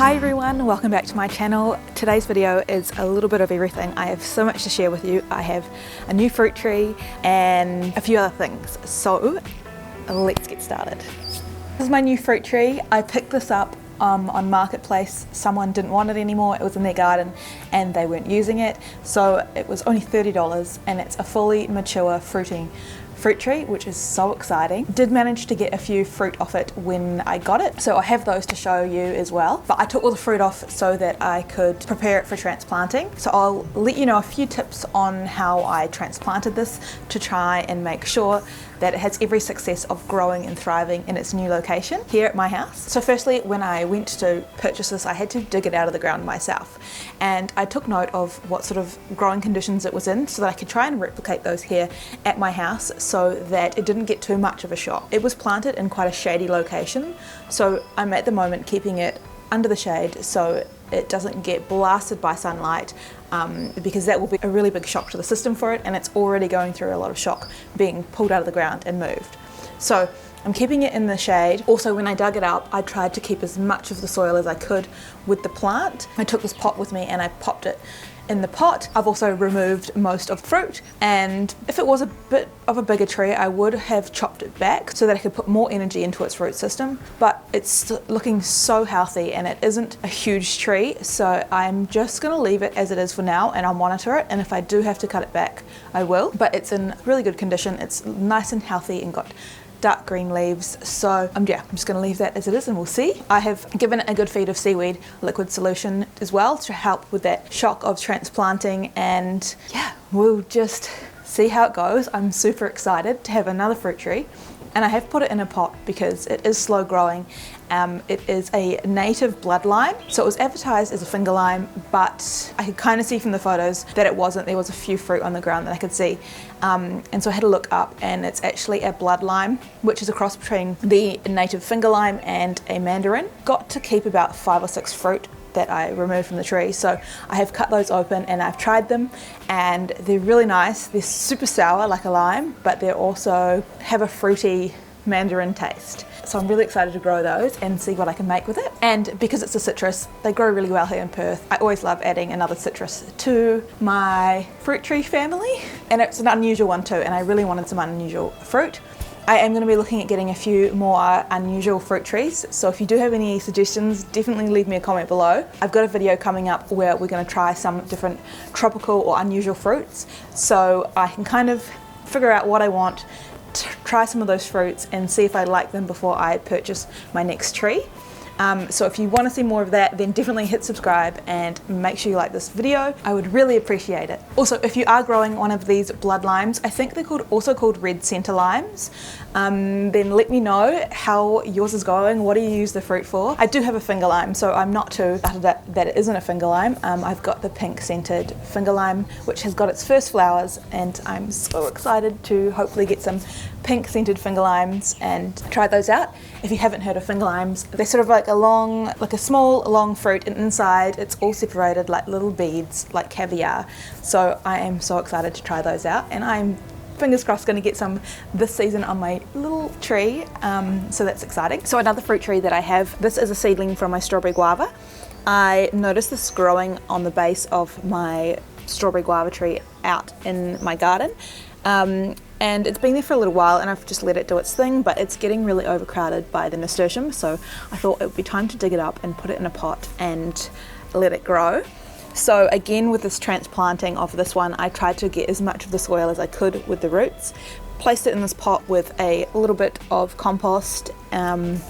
Hi everyone, welcome back to my channel. Today's video is a little bit of everything. I have so much to share with you. I have a new fruit tree and a few other things. So let's get started. This is my new fruit tree. I picked this up on Marketplace. Someone didn't want it anymore. It was in their garden and they weren't using it. So it was only $30 and it's a fully mature fruit tree, which is so exciting. Did manage to get a few fruit off it when I got it, so I have those to show you as well. But I took all the fruit off so that I could prepare it for transplanting. So I'll let you know a few tips on how I transplanted this to try and make sure that it has every success of growing and thriving in its new location here at my house. So firstly, when I went to purchase this, I had to dig it out of the ground myself. And I took note of what sort of growing conditions it was in so that I could try and replicate those here at my house so that it didn't get too much of a shock. It was planted in quite a shady location, so I'm at the moment keeping it under the shade so it doesn't get blasted by sunlight, because that will be a really big shock to the system for it, and it's already going through a lot of shock being pulled out of the ground and moved. So I'm keeping it in the shade. Also, when I dug it up, I tried to keep as much of the soil as I could with the plant. I took this pot with me and I popped it in the pot. I've also removed most of the fruit, and if it was a bit of a bigger tree, I would have chopped it back so that I could put more energy into its root system, but it's looking so healthy and it isn't a huge tree, so I'm just gonna leave it as it is for now and I'll monitor it, and if I do have to cut it back, I will. But it's in really good condition. It's nice and healthy and got dark green leaves, so I'm just going to leave that as it is and we'll see. I have given it a good feed of seaweed liquid solution as well to help with that shock of transplanting, and yeah, we'll just see how it goes. I'm super excited to have another fruit tree, and I have put it in a pot because it is slow growing. It is a native blood lime, so it was advertised as a finger lime, but I could kind of see from the photos that it wasn't. There was a few fruit on the ground that I could see, and so I had to look up, and it's actually a blood lime, which is a cross between the native finger lime and a mandarin. Got to keep about 5 or 6 fruit that I removed from the tree, so I have cut those open and I've tried them, and they're really nice. They're super sour like a lime, but they also have a fruity mandarin taste. So I'm really excited to grow those and see what I can make with it. And because it's a citrus, they grow really well here in Perth. I always love adding another citrus to my fruit tree family, and it's an unusual one too, and I really wanted some unusual fruit. I am going to be looking at getting a few more unusual fruit trees, so if you do have any suggestions, definitely leave me a comment below. I've got a video coming up where we're going to try some different tropical or unusual fruits, so I can kind of figure out what I want, try some of those fruits and see if I like them before I purchase my next tree. So if you want to see more of that, then definitely hit subscribe and make sure you like this video. I would really appreciate it. Also, if you are growing one of these blood limes, I think they're also called red center limes, then let me know how yours is going. What do you use the fruit for? I do have a finger lime, so I'm not too gutted that it isn't a finger lime. I've got the pink scented finger lime, which has got its first flowers, and I'm so excited to hopefully get some pink scented finger limes and try those out. If you haven't heard of finger limes, they're sort of like a small long fruit, and inside it's all separated like little beads, like caviar. So I am so excited to try those out, and I'm fingers crossed going to get some this season on my little tree, so that's exciting. So another fruit tree that I have, this is a seedling from my strawberry guava. I noticed this growing on the base of my strawberry guava tree out in my garden, and it's been there for a little while and I've just let it do its thing, but it's getting really overcrowded by the nasturtium, so I thought it would be time to dig it up and put it in a pot and let it grow. So again, with this transplanting of this one, I tried to get as much of the soil as I could with the roots, placed it in this pot with a little bit of compost, and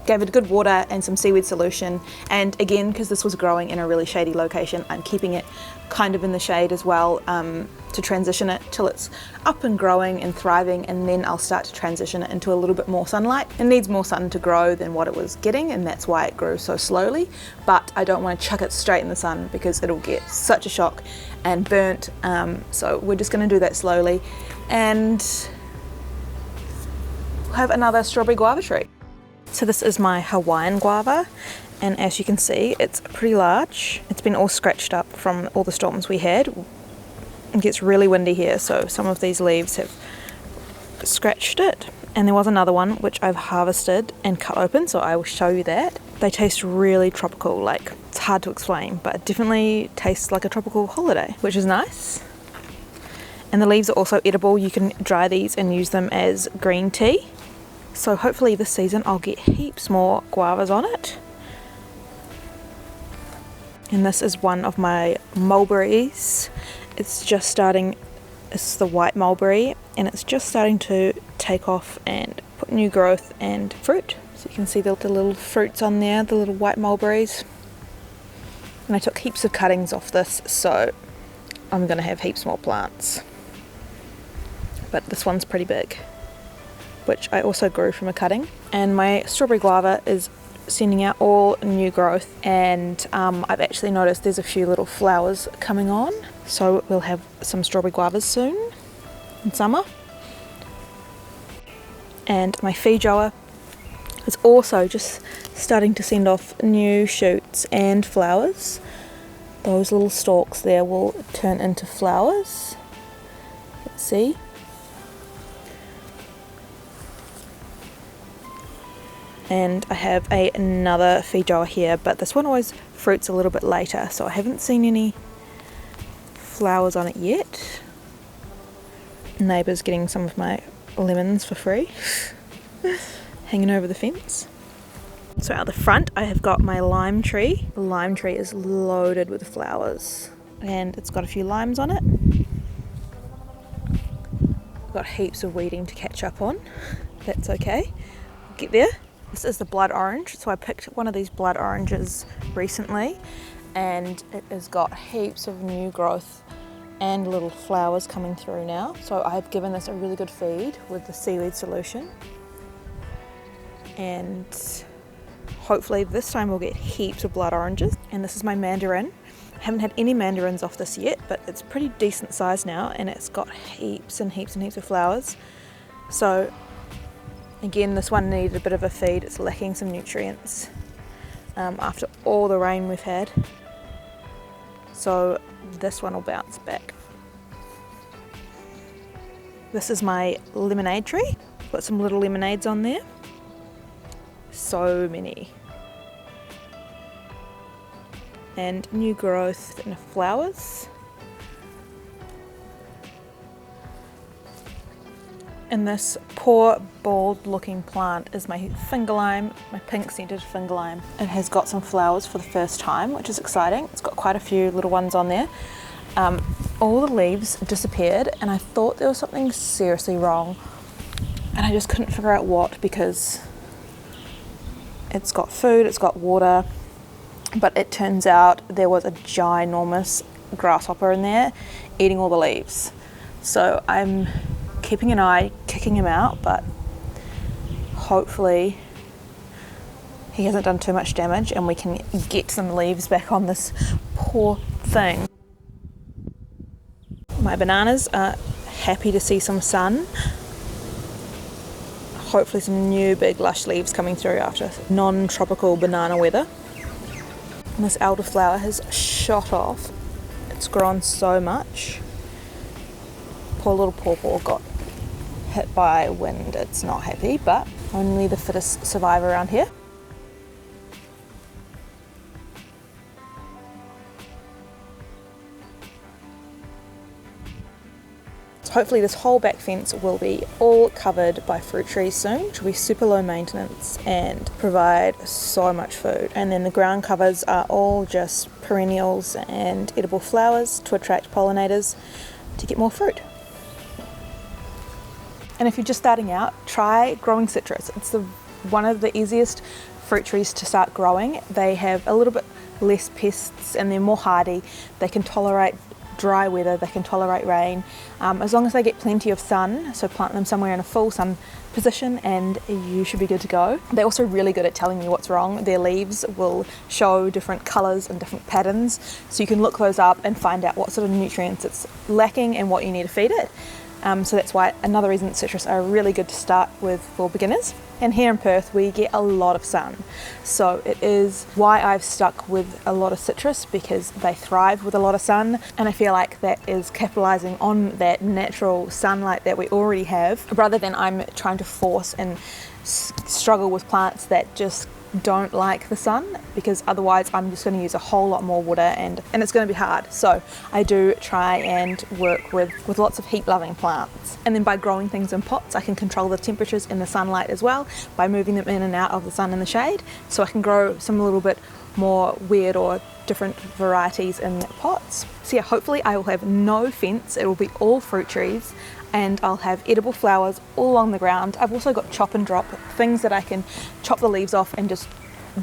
gave it good water and some seaweed solution. And again, because this was growing in a really shady location, I'm keeping it kind of in the shade as well, to transition it till it's up and growing and thriving, and then I'll start to transition it into a little bit more sunlight. It needs more sun to grow than what it was getting, and that's why it grew so slowly, but I don't want to chuck it straight in the sun because it'll get such a shock and burnt, so we're just going to do that slowly, and we'll have another strawberry guava tree. So this is my Hawaiian guava, and as you can see, it's pretty large. It's been all scratched up from all the storms we had. It gets really windy here, so some of these leaves have scratched it. And there was another one which I've harvested and cut open, so I will show you that. They taste really tropical, like it's hard to explain, but it definitely tastes like a tropical holiday, which is nice. And the leaves are also edible. You can dry these and use them as green tea. So hopefully this season I'll get heaps more guavas on it. And this is one of my mulberries. It's just starting, it's the white mulberry, and it's just starting to take off and put new growth and fruit. So you can see the little fruits on there, the little white mulberries. And I took heaps of cuttings off this, so I'm going to have heaps more plants. But this one's pretty big, which I also grew from a cutting. And my strawberry guava is sending out all new growth, and I've actually noticed there's a few little flowers coming on, so we'll have some strawberry guavas soon in summer. And my feijoa is also just starting to send off new shoots and flowers. Those little stalks there will turn into flowers. Let's see. And I have another feijoa here, but this one always fruits a little bit later, so I haven't seen any flowers on it yet. Neighbour's getting some of my lemons for free, hanging over the fence. So out the front I have got my lime tree. The lime tree is loaded with flowers, and it's got a few limes on it. Got heaps of weeding to catch up on. That's okay, we'll get there. This is the blood orange, so I picked one of these blood oranges recently, and it has got heaps of new growth and little flowers coming through now. So I've given this a really good feed with the seaweed solution, and hopefully this time we'll get heaps of blood oranges. And this is my mandarin. I haven't had any mandarins off this yet, but it's pretty decent size now, and it's got heaps and heaps and heaps of flowers. So again, this one needed a bit of a feed. It's lacking some nutrients after all the rain we've had. So this one will bounce back. This is my lemonade tree. Got some little lemonades on there. So many. And new growth and flowers. And this poor bald looking plant is my finger lime, my pink scented finger lime. It has got some flowers for the first time, which is exciting. It's got quite a few little ones on there. All the leaves disappeared, and I thought there was something seriously wrong, and I just couldn't figure out what, because it's got food, it's got water, but it turns out there was a ginormous grasshopper in there eating all the leaves. So I'm keeping an eye, kicking him out, but hopefully he hasn't done too much damage and we can get some leaves back on this poor thing. My bananas are happy to see some sun. Hopefully some new big lush leaves coming through after non-tropical banana weather. And this elderflower has shot off. It's grown so much. Poor little pawpaw got hit by wind. It's not happy, but only the fittest survive around here. So hopefully this whole back fence will be all covered by fruit trees soon, which will be super low maintenance and provide so much food. And then the ground covers are all just perennials and edible flowers to attract pollinators to get more fruit. And if you're just starting out, try growing citrus. It's one of the easiest fruit trees to start growing. They have a little bit less pests and they're more hardy. They can tolerate dry weather, they can tolerate rain, as long as they get plenty of sun. So plant them somewhere in a full sun position and you should be good to go. They're also really good at telling you what's wrong. Their leaves will show different colours and different patterns, so you can look those up and find out what sort of nutrients it's lacking and what you need to feed it. So that's why another reason citrus are really good to start with for beginners. And here in Perth we get a lot of sun, so it is why I've stuck with a lot of citrus, because they thrive with a lot of sun, and I feel like that is capitalising on that natural sunlight that we already have, rather than I'm trying to force and struggle with plants that just don't like the sun, because otherwise I'm just going to use a whole lot more water and it's going to be hard. So I do try and work with lots of heat loving plants, and then by growing things in pots I can control the temperatures and the sunlight as well by moving them in and out of the sun and the shade, so I can grow some a little bit more weird or different varieties in pots. So yeah, hopefully I will have no fence, it will be all fruit trees, and I'll have edible flowers all along the ground. I've also got chop and drop, things that I can chop the leaves off and just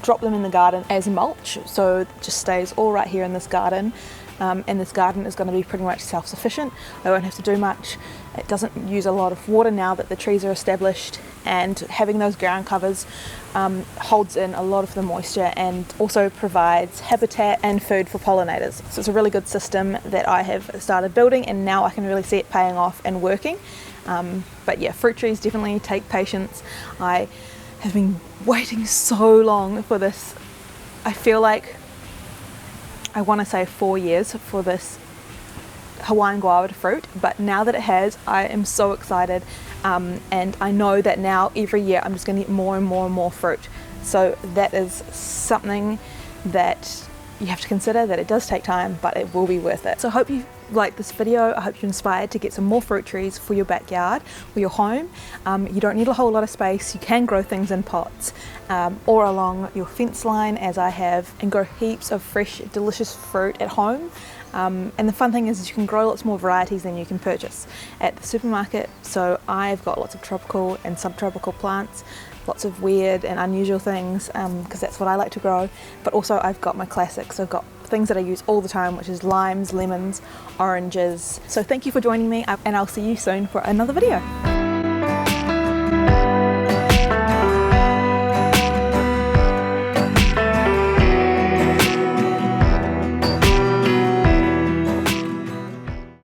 drop them in the garden as mulch, so it just stays all right here in this garden. And this garden is going to be pretty much self-sufficient. I won't have to do much. It doesn't use a lot of water now that the trees are established, and having those ground covers holds in a lot of the moisture and also provides habitat and food for pollinators. So it's a really good system that I have started building, and now I can really see it paying off and working. But yeah, fruit trees definitely take patience. I have been waiting so long for this. I feel like I want to say 4 years for this Hawaiian guava fruit, but now that it has, I am so excited, and I know that now every year I'm just going to get more and more and more fruit. So that is something that you have to consider, that it does take time, but it will be worth it. So I hope you like this video. I hope you're inspired to get some more fruit trees for your backyard or your home. You don't need a whole lot of space. You can grow things in pots or along your fence line, as I have, and grow heaps of fresh delicious fruit at home. And the fun thing is you can grow lots more varieties than you can purchase at the supermarket. So I've got lots of tropical and subtropical plants, lots of weird and unusual things, because that's what I like to grow. But also I've got my classics. I've got things that I use all the time, which is limes, lemons, oranges. So thank you for joining me, and I'll see you soon for another video.